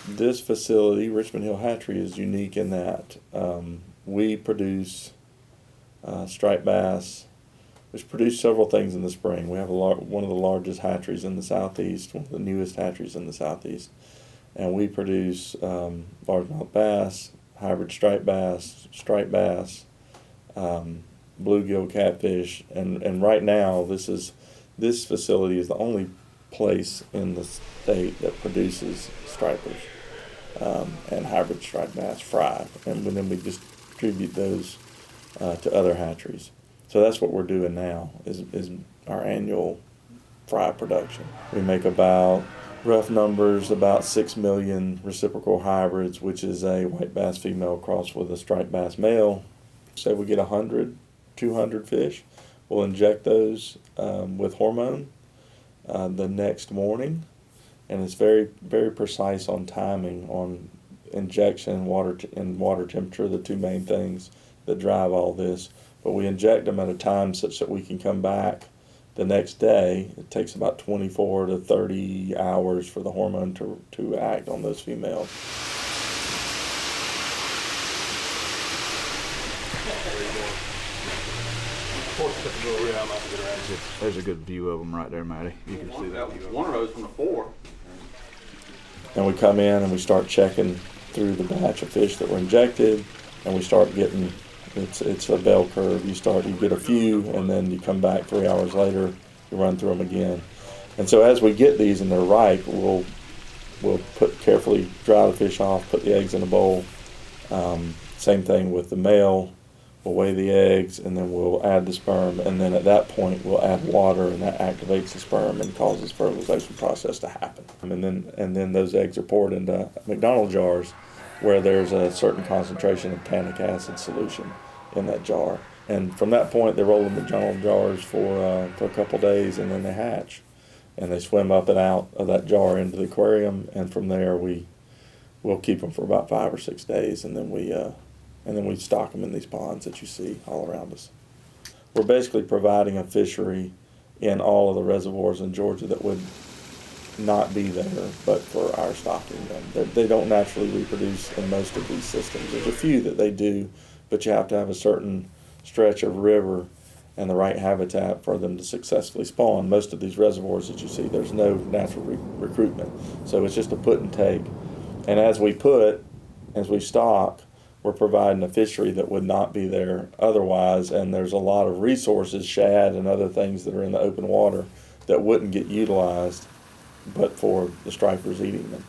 This facility, Richmond Hill Hatchery, is unique in that we produce striped bass, which produce several things in the spring. We have one of the largest hatcheries in the southeast, one of the newest hatcheries in the southeast, and we produce largemouth bass, hybrid striped bass, bluegill catfish, and right now this facility is the only place in the state that produces stripers and hybrid striped bass fried, and then we distribute those to other hatcheries. So that's what we're doing now is our annual fry production. We make about, rough numbers, about 6 million reciprocal hybrids, which is a white bass female crossed with a striped bass male. Say we get 100, 200 fish, we'll inject those with hormone the next morning, and it's very, very precise on timing on injection and water temperature, the two main things that drive all this. But we inject them at a time such that we can come back the next day. It takes about 24 to 30 hours for the hormone to act on those females. There's a good view of them right there, Matty. You can see that. One of those from the 4. And we come in and we start checking through the batch of fish that were injected, and we start getting, it's a bell curve. You get a few, and then you come back 3 hours later, you run through them again. And so as we get these and they're ripe, we'll carefully dry the fish off, put the eggs in a bowl. Same thing with the male. We'll weigh the eggs, and then we'll add the sperm, and then at that point we'll add water, and that activates the sperm and causes fertilization process to happen. And then those eggs are poured into McDonald's jars, where there's a certain concentration of tannic acid solution in that jar. And from that point, they roll in McDonald's jars for a couple days, and then they hatch, and they swim up and out of that jar into the aquarium. And from there, we'll keep them for about 5 or 6 days, and then we stock them in these ponds that you see all around us. We're basically providing a fishery in all of the reservoirs in Georgia that would not be there but for our stocking them. They don't naturally reproduce in most of these systems. There's a few that they do, but you have to have a certain stretch of river and the right habitat for them to successfully spawn. Most of these reservoirs that you see, there's no natural recruitment. So it's just a put and take. And as we stock, we're providing a fishery that would not be there otherwise, and there's a lot of resources, shad and other things that are in the open water that wouldn't get utilized but for the stripers eating them.